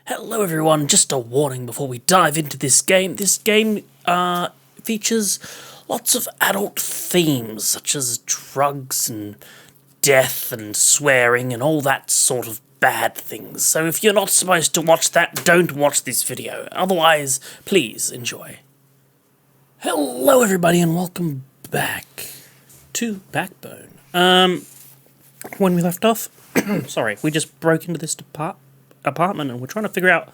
Hello everyone, just a warning before we dive into this game. This game features lots of adult themes, such as drugs and death and swearing and all that sort of bad things. So if you're not supposed to watch that, don't watch this video. Otherwise, please enjoy. Hello everybody and welcome back to Backbone. When we left off, sorry, we just broke into this apartment and we're trying to figure out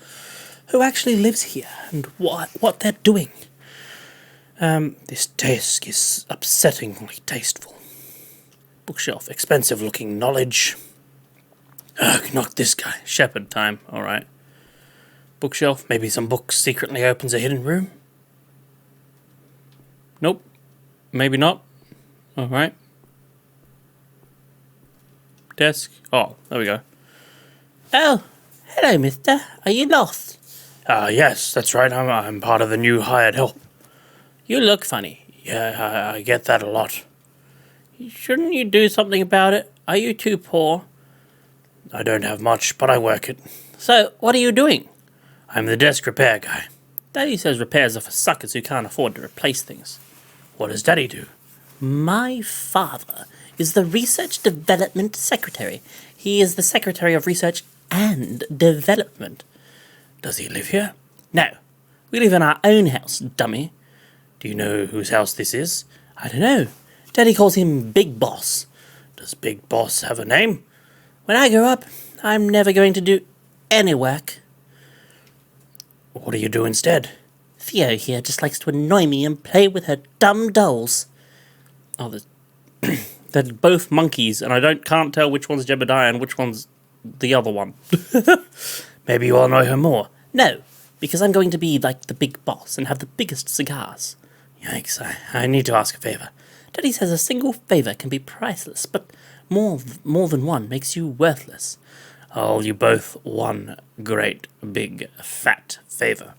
who actually lives here and what they're doing. This desk is upsettingly tasteful. Bookshelf, expensive looking knowledge. Ugh, knock this guy. Shepherd time, alright. Bookshelf, maybe some books secretly opens a hidden room? Nope. Maybe not. Alright. Desk. Oh, there we go. Oh, hello, mister. Are you lost? Yes, that's right. I'm part of the new hired help. You look funny. Yeah, I get that a lot. Shouldn't you do something about it? Are you too poor? I don't have much, but I work it. So, what are you doing? I'm the desk repair guy. Daddy says repairs are for suckers who can't afford to replace things. What does Daddy do? My father is the Research Development Secretary. He is the Secretary of Research and Development. Does he live here? No, we live in our own house, dummy. Do you know whose house this is? I don't know. Daddy calls him Big Boss. Does Big Boss have a name? When I grow up, I'm never going to do any work. What do you do instead? Theo here just likes to annoy me and play with her dumb dolls. Oh, they're both monkeys, and I can't tell which one's Jebediah and which one's the other one. Maybe you all know her more. No, because I'm going to be like the big boss and have the biggest cigars. Yikes, I need to ask a favour. Daddy says a single favour can be priceless, but more than one makes you worthless. I'll owe you both one great, big, fat favour.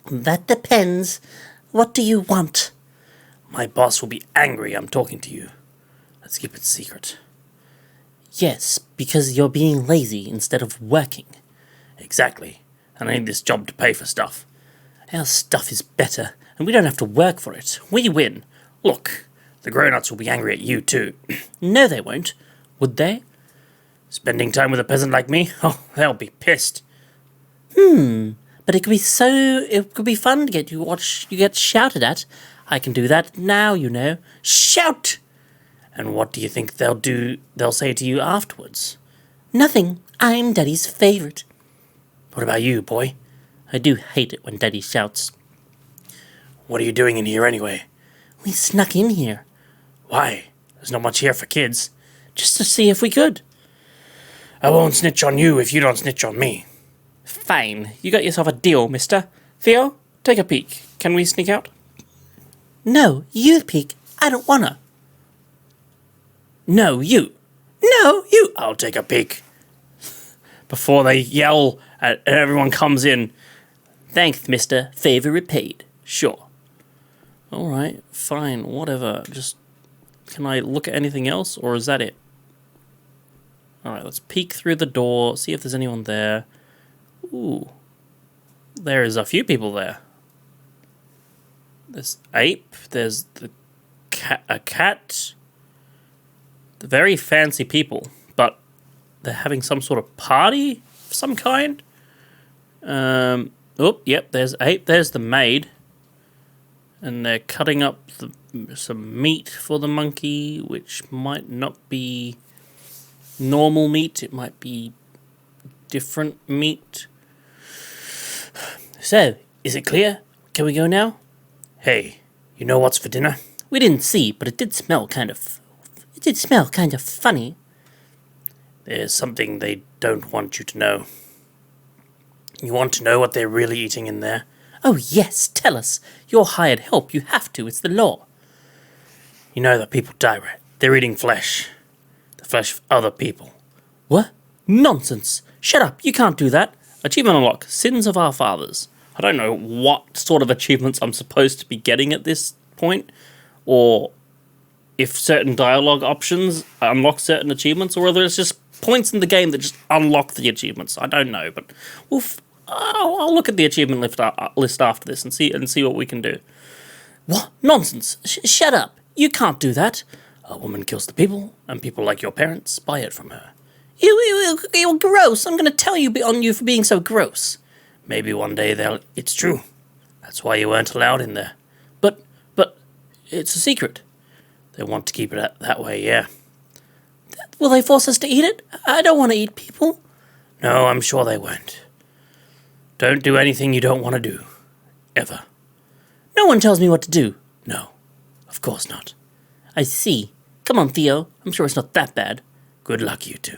That depends. What do you want? My boss will be angry I'm talking to you. Let's keep it secret. Yes, because you're being lazy instead of working. Exactly. And I need this job to pay for stuff. Our stuff is better, and we don't have to work for it. We win. Look, the grown-ups will be angry at you too. No, they won't. Would they? Spending time with a peasant like me? Oh, they'll be pissed. But it could be fun to get you get shouted at. I can do that now, you know. Shout! And what do you think they'll say to you afterwards? Nothing. I'm Daddy's favourite. What about you, boy? I do hate it when Daddy shouts. What are you doing in here anyway? We snuck in here. Why? There's not much here for kids. Just to see if we could. I won't snitch on you if you don't snitch on me. Fine. You got yourself a deal, mister. Theo, take a peek. Can we sneak out? No, you peek. I don't wanna. No, you. No, you. I'll take a peek. Before they yell and everyone comes in. Thanks, mister. Favour repaid. Sure. Alright, fine, whatever. Just, can I look at anything else, or is that it? Alright, let's peek through the door, see if there's anyone there. Ooh. There is a few people there. There's Ape, there's a cat. They're very fancy people, but they're having some sort of party of some kind. Yep, there's Ape, there's the maid. And they're cutting up some meat for the monkey, which might not be normal meat. It might be different meat. So, is it clear? Can we go now? Hey, you know what's for dinner? We didn't see, but it did smell kind of funny. There's something they don't want you to know. You want to know what they're really eating in there? Oh yes, tell us. You're hired help, you have to, it's the law. You know that people die, right? They're eating flesh. The flesh of other people. What? Nonsense. Shut up, you can't do that. Achievement unlock, sins of our fathers. I don't know what sort of achievements I'm supposed to be getting at this point, or if certain dialogue options unlock certain achievements, or whether it's just points in the game that just unlock the achievements. I don't know, but I'll look at the achievement list after this and see what we can do. What? Nonsense. Shut up. You can't do that. A woman kills the people, and people like your parents buy it from her. You're gross. I'm going to tell you on you for being so gross. Maybe one day it's true. That's why you weren't allowed in there. But it's a secret. They want to keep it that way, yeah. Will they force us to eat it? I don't want to eat people. No, I'm sure they won't. Don't do anything you don't want to do. Ever. No one tells me what to do. No, of course not. I see. Come on, Theo. I'm sure it's not that bad. Good luck, you two.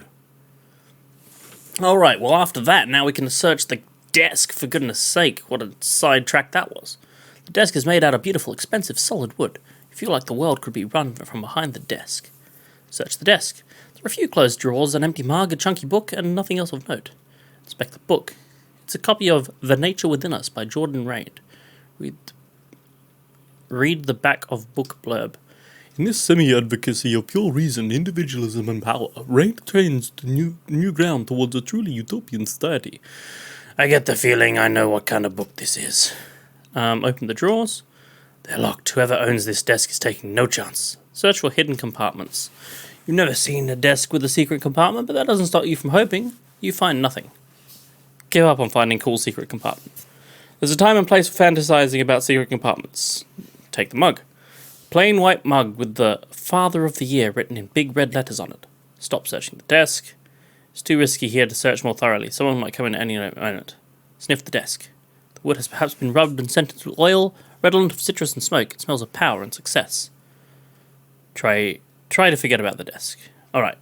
Alright, well after that, now we can search the desk. For goodness sake, what a sidetrack that was. The desk is made out of beautiful, expensive, solid wood. You feel like the world could be run from behind the desk. Search the desk. There are a few closed drawers, an empty mug, a chunky book, and nothing else of note. Inspect the book. It's a copy of The Nature Within Us by Jordan Reid. Read the back of book blurb. In this semi-advocacy of pure reason, individualism and power, Reid trains the new ground towards a truly utopian society. I get the feeling I know what kind of book this is. Open the drawers. They're locked. Whoever owns this desk is taking no chance. Search for hidden compartments. You've never seen a desk with a secret compartment, but that doesn't stop you from hoping. You find nothing. Give up on finding cool secret compartments. There's a time and place for fantasizing about secret compartments. Take the mug. Plain white mug with the Father of the Year written in big red letters on it. Stop searching the desk. It's too risky here to search more thoroughly. Someone might come in at any moment. Sniff the desk. The wood has perhaps been rubbed and scented with oil, redolent of citrus and smoke. It smells of power and success. Try to forget about the desk. Alright,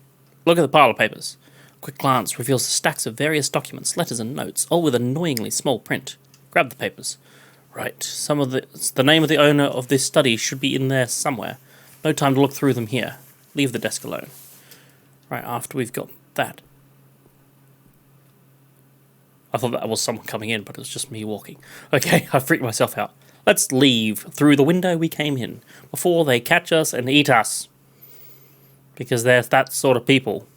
look at the pile of papers. A quick glance reveals the stacks of various documents, letters and notes, all with annoyingly small print. Grab the papers. Right, the name of the owner of this study should be in there somewhere. No time to look through them here. Leave the desk alone. Right, after we've got that. I thought that was someone coming in, but it was just me walking. Okay, I freaked myself out. Let's leave through the window we came in, before they catch us and eat us. Because they're that sort of people.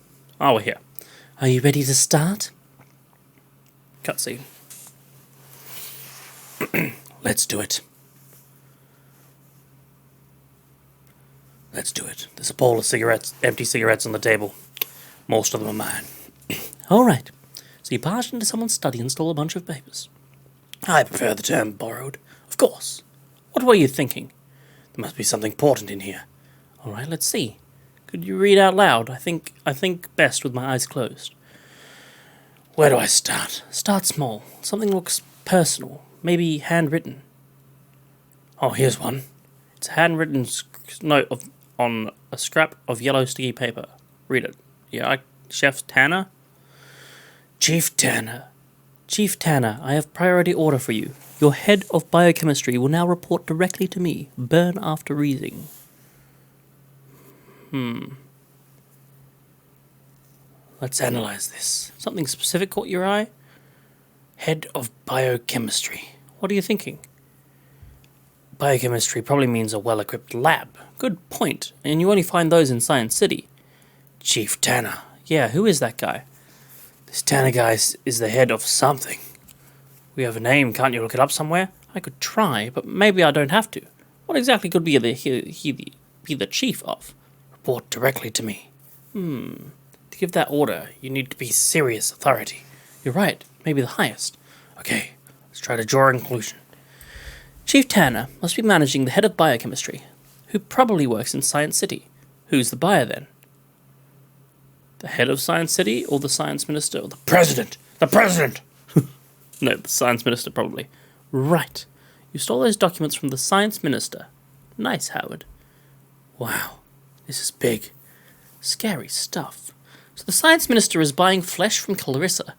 Oh, we're here. Are you ready to start? Cutscene. Let's do it. Let's do it. There's a bowl of cigarettes, empty cigarettes on the table. Most of them are mine. All right. So you barged into someone's study and stole a bunch of papers. I prefer the term borrowed. Of course. What were you thinking? There must be something important in here. All right, let's see. Could you read out loud? I think best with my eyes closed. Where do I start? Start small. Something looks personal. Maybe handwritten. Oh, here's one. It's a handwritten note on a scrap of yellow sticky paper. Read it. Yeah, Chef Tanner? Chief Tanner. Chief Tanner, I have priority order for you. Your head of biochemistry will now report directly to me. Burn after reading. Let's analyze this. Something specific caught your eye? Head of biochemistry. What are you thinking? Biochemistry probably means a well-equipped lab. Good point. And you only find those in Science City. Chief Tanner. Yeah, who is that guy? This Tanner guy is the head of something. We have a name, can't you look it up somewhere? I could try, but maybe I don't have to. What exactly could he be the chief of? Report directly to me. To give that order, You need to be serious authority. you're right, maybe the highest. Okay, let's try to draw a conclusion. Chief Tanner must be managing the head of biochemistry, who probably works in Science City. Who's the buyer then? The head of Science City or the science minister or the President! The president! No, the science minister probably. Right. You stole those documents from the science minister. Nice, Howard. Wow, this is big. Scary stuff. So the science minister is buying flesh from Clarissa.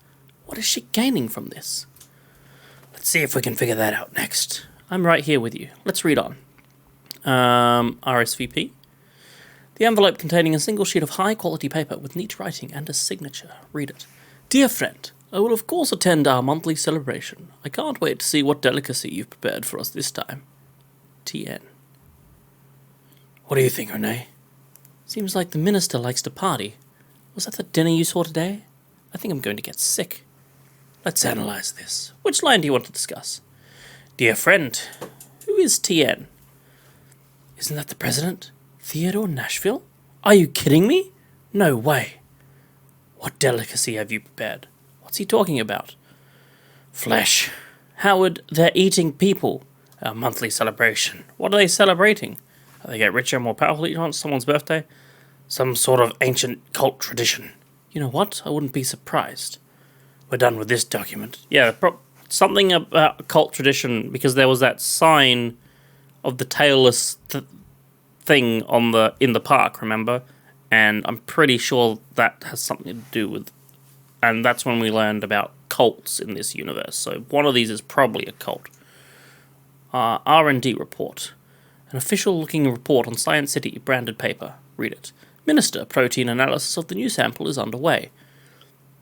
What is she gaining from this? Let's see if we can figure that out next. I'm right here with you. Let's read on. RSVP. The envelope containing a single sheet of high-quality paper with neat writing and a signature. Read it. Dear friend, I will of course attend our monthly celebration. I can't wait to see what delicacy you've prepared for us this time. TN. What do you think, Renee? Seems like the minister likes to party. Was that the dinner you saw today? I think I'm going to get sick. Let's analyze this. Which line do you want to discuss? Dear friend, who is TN? Isn't that the president? Theodore Nashville? Are you kidding me? No way. What delicacy have you prepared? What's he talking about? Flesh. Howard, they're eating people. Our monthly celebration. What are they celebrating? They get richer and more powerful each on someone's birthday? Some sort of ancient cult tradition. You know what? I wouldn't be surprised. We're done with this document. Yeah, something about a cult tradition, because there was that sign of the tailless thing in the park, remember? And I'm pretty sure that has something to do with... And that's when we learned about cults in this universe. So one of these is probably a cult. R&D report. An official-looking report on Science City, branded paper. Read it. Minister, protein analysis of the new sample is underway.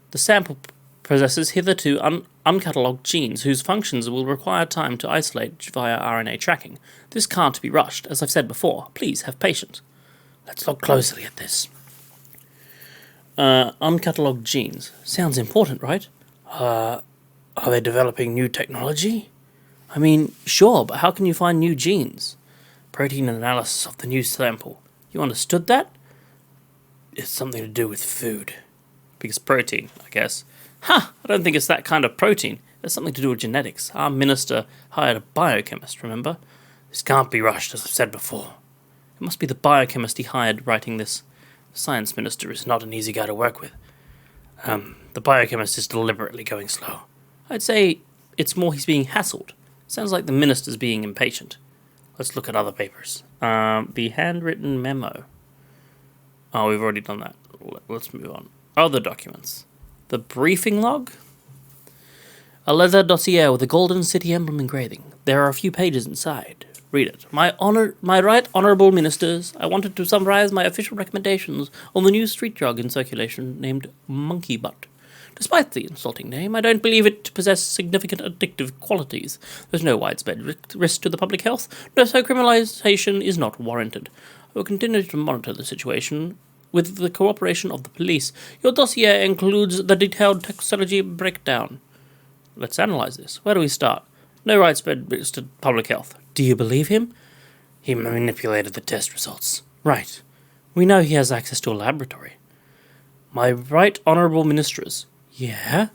The sample possesses hitherto uncatalogued genes whose functions will require time to isolate via RNA tracking. This can't be rushed, as I've said before. Please have patience. Let's look closely at this. Uncatalogued genes. Sounds important, right? Are they developing new technology? I mean, sure, but how can you find new genes? Protein analysis of the new sample. You understood that? It's something to do with food. Because protein, I guess. I don't think it's that kind of protein. It's something to do with genetics. Our minister hired a biochemist, remember? This can't be rushed, as I've said before. It must be the biochemist he hired writing this. The science minister is not an easy guy to work with. The biochemist is deliberately going slow. I'd say it's more he's being hassled. Sounds like the minister's being impatient. Let's look at other papers. The handwritten memo. Oh, we've already done that. Let's move on. Other documents. The briefing log? A leather dossier with a golden city emblem engraving. There are a few pages inside. Read it. My right honourable ministers, I wanted to summarize my official recommendations on the new street drug in circulation named Monkey Butt. Despite the insulting name, I don't believe it to possess significant addictive qualities. There's no widespread risk to the public health, so criminalization is not warranted. I will continue to monitor the situation with the cooperation of the police. Your dossier includes the detailed toxicology breakdown. Let's analyze this. Where do we start? No widespread risk to public health. Do you believe him? He manipulated the test results. Right. We know he has access to a laboratory. My right honourable ministers. Yeah?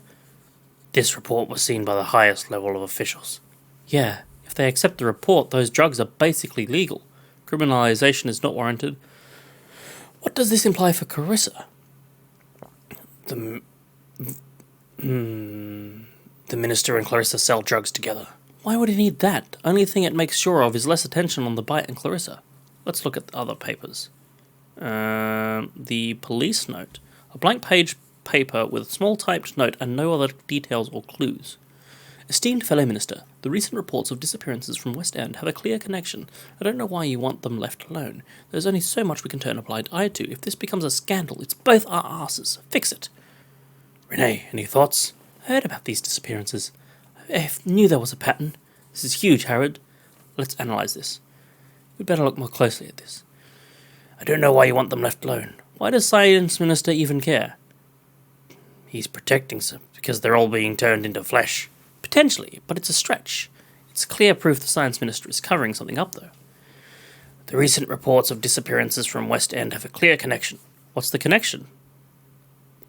This report was seen by the highest level of officials. Yeah. If they accept the report, those drugs are basically legal. Criminalisation is not warranted. What does this imply for Carissa? The minister and Clarissa sell drugs together. Why would he need that? Only thing it makes sure of is less attention on the bite and Clarissa. Let's look at the other papers. The police note. A blank page paper with a small typed note and no other details or clues. Esteemed fellow minister, the recent reports of disappearances from West End have a clear connection. I don't know why you want them left alone. There's only so much we can turn a blind eye to. If this becomes a scandal, it's both our asses. Fix it. Renee, any thoughts? I heard about these disappearances. I knew there was a pattern. This is huge, Howard. Let's analyse this. We'd better look more closely at this. I don't know why you want them left alone. Why does Science Minister even care? He's protecting them because they're all being turned into flesh. Potentially, but it's a stretch. It's clear proof the Science Minister is covering something up, though. The recent reports of disappearances from West End have a clear connection. What's the connection?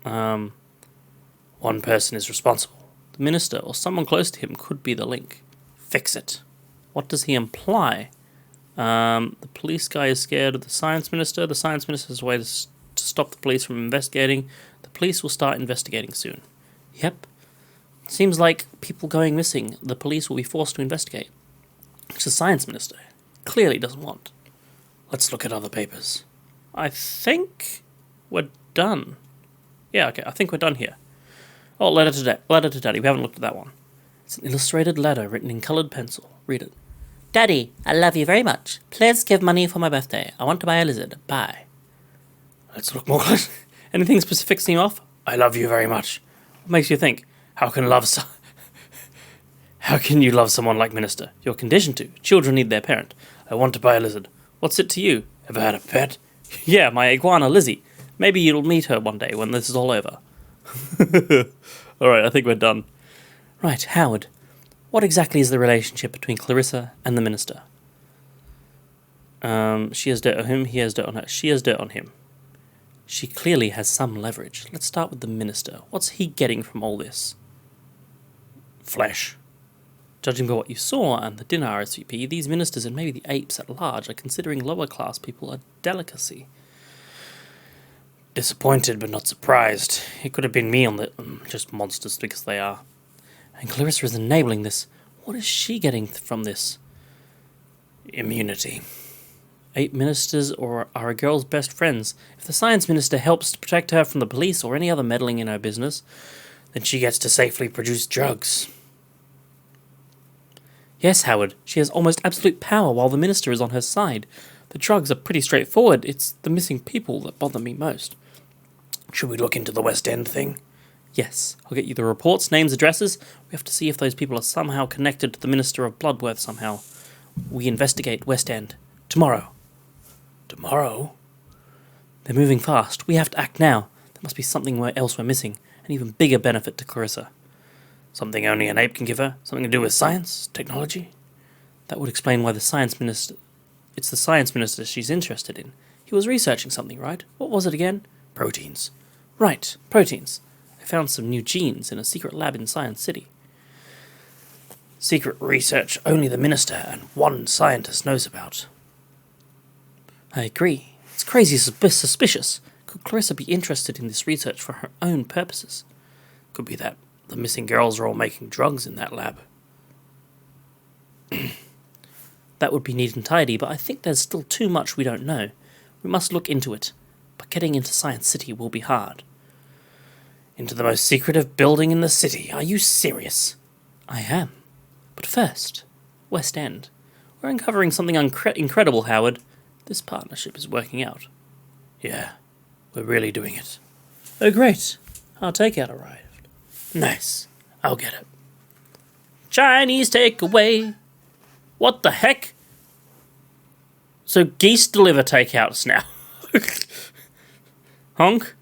One person is responsible. The minister or someone close to him could be the link. Fix it. What does he imply? The police guy is scared of the Science Minister. The Science Minister has a way to stop the police from investigating. The police will start investigating soon. Yep. Seems like people going missing, the police will be forced to investigate. Which the Science Minister clearly doesn't want. Let's look at other papers. I think we're done. Yeah, okay, I think we're done here. Oh, letter to Daddy. We haven't looked at that one. It's an illustrated letter written in coloured pencil. Read it. Daddy, I love you very much. Please give money for my birthday. I want to buy a lizard. Bye. Let's look more closely. Anything specific seem off? I love you very much. What makes you think? How can you love someone like Minister? You're conditioned to. Children need their parent. I want to buy a lizard. What's it to you? Ever had a pet? Yeah, my iguana Lizzie. Maybe you'll meet her one day when this is all over. Alright, I think we're done. Right, Howard. What exactly is the relationship between Clarissa and the minister? She has dirt on him, he has dirt on her. She has dirt on him. She clearly has some leverage. Let's start with the minister. What's he getting from all this? Flesh. Judging by what you saw and the dinner RSVP, these ministers and maybe the apes at large are considering lower class people a delicacy. Disappointed but not surprised. It could have been me on the... Just monsters because they are. And Clarissa is enabling this. What is she getting from this? Immunity. Ape ministers are a girl's best friends. If the science minister helps to protect her from the police or any other meddling in her business, then she gets to safely produce drugs. Yes, Howard, she has almost absolute power while the minister is on her side. The drugs are pretty straightforward. It's the missing people that bother me most. Should we look into the West End thing? Yes, I'll get you the reports, names, addresses. We have to see if those people are somehow connected to the Minister of Bloodworth somehow. We investigate West End. Tomorrow. Tomorrow? They're moving fast. We have to act now. There must be something else we're missing. An even bigger benefit to Clarissa. Something only an ape can give her? Something to do with science? Technology? That would explain why the science minister... It's the science minister she's interested in. He was researching something, right? What was it again? Proteins. Right, proteins. I found some new genes in a secret lab in Science City. Secret research only the minister and one scientist knows about. I agree. It's crazy suspicious. Could Clarissa be interested in this research for her own purposes? Could be that the missing girls are all making drugs in that lab. That would be neat and tidy, but I think there's still too much we don't know. We must look into it. But getting into Science City will be hard. Into the most secretive building in the city. Are you serious? I am. But first, West End. We're uncovering something incredible, Howard. This partnership is working out. Yeah, we're really doing it. Oh, great. Our takeout arrived. Nice. I'll get it. Chinese takeaway. What the heck? So geese deliver takeouts now. Honk?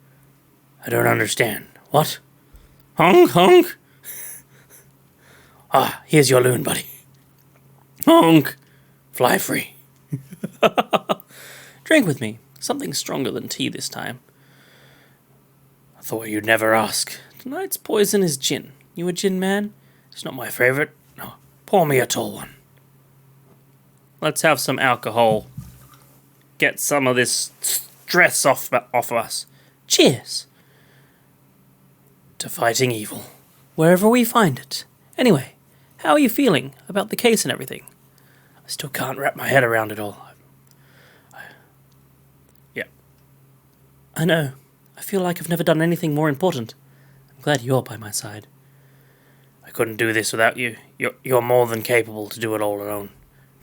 I don't understand. What? Honk, honk. Ah, here's your loon, buddy. Honk. Fly free. Drink with me. Something stronger than tea this time. I thought you'd never ask. Tonight's poison is gin. You a gin man? It's not my favourite. No, pour me a tall one. Let's have some alcohol. Get some of this stress off of us. Cheers. To fighting evil. Wherever we find it. Anyway, how are you feeling about the case and everything? I still can't wrap my head around it all. Yeah. I know. I feel like I've never done anything more important. I'm glad you're by my side. I couldn't do this without you. You're more than capable to do it all alone.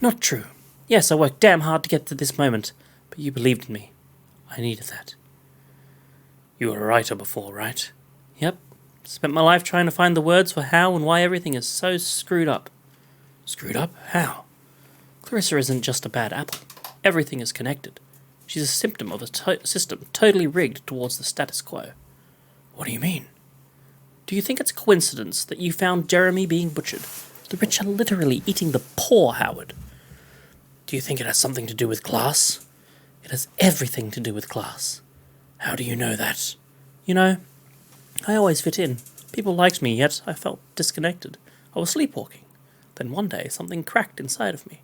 Not true. Yes, I worked damn hard to get to this moment, but you believed in me. I needed that. You were a writer before, right? Yep. Spent my life trying to find the words for how and why everything is so screwed up. Screwed up? How? Clarissa isn't just a bad apple. Everything is connected. She's a symptom of a system totally rigged towards the status quo. What do you mean? Do you think it's a coincidence that you found Jeremy being butchered? The rich are literally eating the poor, Howard. Do you think it has something to do with class? It has everything to do with class. How do you know that? You know, I always fit in. People liked me, yet I felt disconnected. I was sleepwalking. Then one day, something cracked inside of me.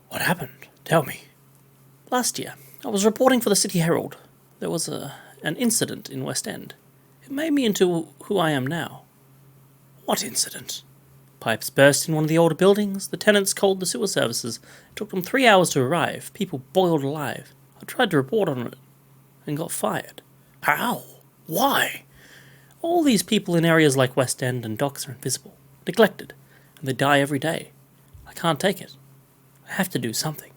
What happened? Tell me. Last year, I was reporting for the City Herald. There was an incident in West End. It made me into who I am now. What incident? Pipes burst in one of the older buildings. The tenants called the sewer services. It took them 3 hours to arrive. People boiled alive. I tried to report on it and got fired. How? Why? All these people in areas like West End and docks are invisible, neglected, and they die every day. I can't take it. I have to do something.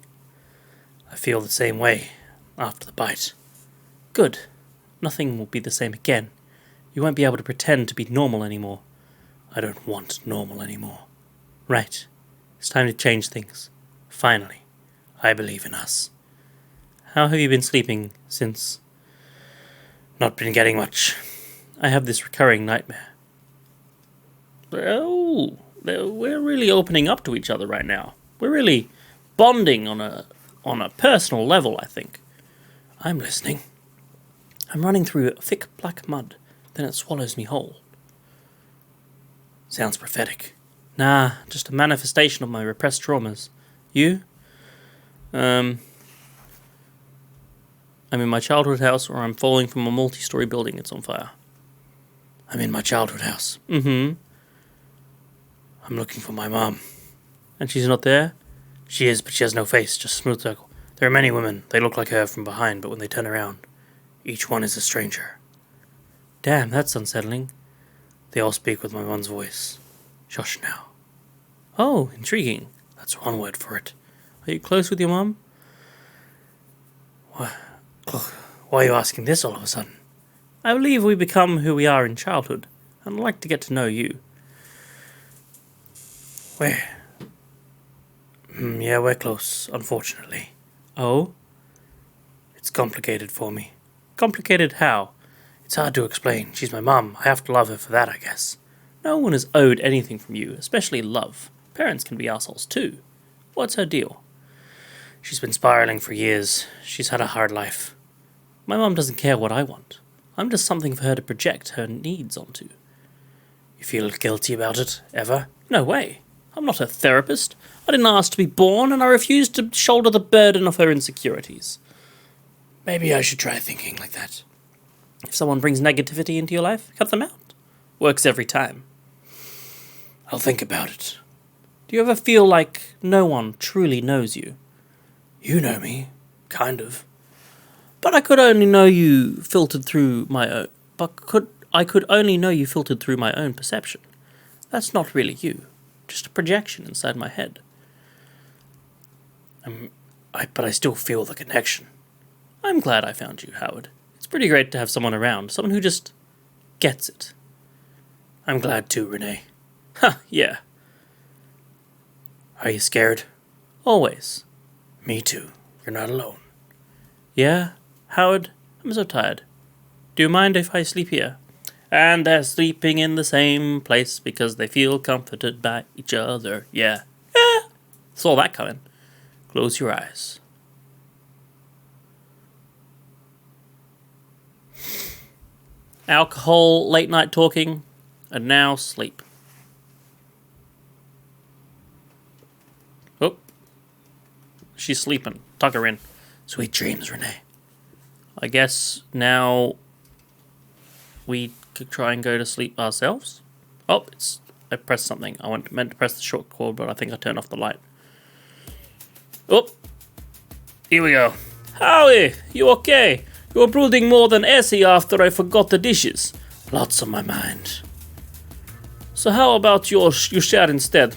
I feel the same way after the bite. Good. Nothing will be the same again. You won't be able to pretend to be normal anymore. I don't want normal anymore. Right. It's time to change things. Finally. I believe in us. How have you been sleeping since? Not been getting much. I have this recurring nightmare. Oh, we're really opening up to each other right now. We're really bonding on a personal level, I think. I'm listening. I'm running through thick black mud, then it swallows me whole. Sounds prophetic. Nah, just a manifestation of my repressed traumas. You? I'm in my childhood house, or I'm falling from a multi-story building that's on fire. I'm in my childhood house. Mm-hmm. I'm looking for my mom. And she's not there? She is, but she has no face, just a smooth circle. There are many women. They look like her from behind, but when they turn around, each one is a stranger. Damn, that's unsettling. They all speak with my mom's voice. Shush now. Oh, intriguing. That's one word for it. Are you close with your mom? Why are you asking this all of a sudden? I believe we become who we are in childhood, and I'd like to get to know you. Where? Yeah, we're close, unfortunately. Oh? It's complicated for me. Complicated how? It's hard to explain. She's my mum. I have to love her for that, I guess. No one is owed anything from you, especially love. Parents can be assholes too. What's her deal? She's been spiraling for years. She's had a hard life. My mum doesn't care what I want. I'm just something for her to project her needs onto. You feel guilty about it, ever? No way. I'm not her therapist. I didn't ask to be born, and I refuse to shoulder the burden of her insecurities. Maybe I should try thinking like that. If someone brings negativity into your life, cut them out. Works every time. I'll think about it. Do you ever feel like no one truly knows you? You know me, kind of. But I could only know you filtered through my own. I could only know you filtered through my own perception. That's not really you, just a projection inside my head. But I still feel the connection. I'm glad I found you, Howard. It's pretty great to have someone around, someone who just gets it. I'm glad too, Renee. Yeah. Are you scared? Always. Me too. You're not alone. Yeah, Howard, I'm so tired. Do you mind if I sleep here? And they're sleeping in the same place because they feel comforted by each other. Yeah. Saw that coming. Close your eyes. Alcohol, late night talking, and now sleep. Oh. She's sleeping. Tuck her in. Sweet dreams, Renee. I guess now we could try and go to sleep ourselves. Oh, I pressed something. I meant to press the short cord, but I think I turned off the light. Oh, here we go. Howie, you okay? You were brooding more than Essie after I forgot the dishes. Lots on my mind. So how about you share instead,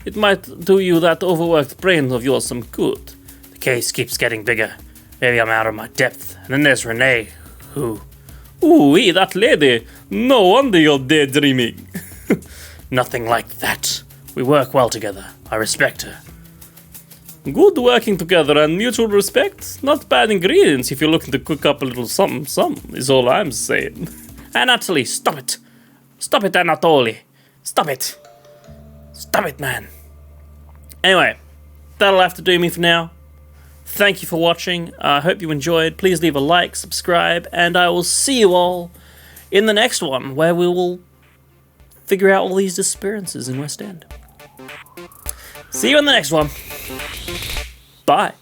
It might do you that overworked brain of yours some good. The case keeps getting bigger. Maybe I'm out of my depth. And then there's Renee, who... Ooh, that lady. No wonder you're daydreaming. Nothing like that. We work well together. I respect her. Good working together and mutual respect. Not bad ingredients if you're looking to cook up a little something, is all I'm saying. Anatoly, stop it. Stop it, Anatoly. Stop it. Stop it, man. Anyway, that'll have to do me for now. Thank you for watching. I hope you enjoyed. Please leave a like, subscribe, and I will see you all in the next one, where we will figure out all these disappearances in West End. See you in the next one. Bye.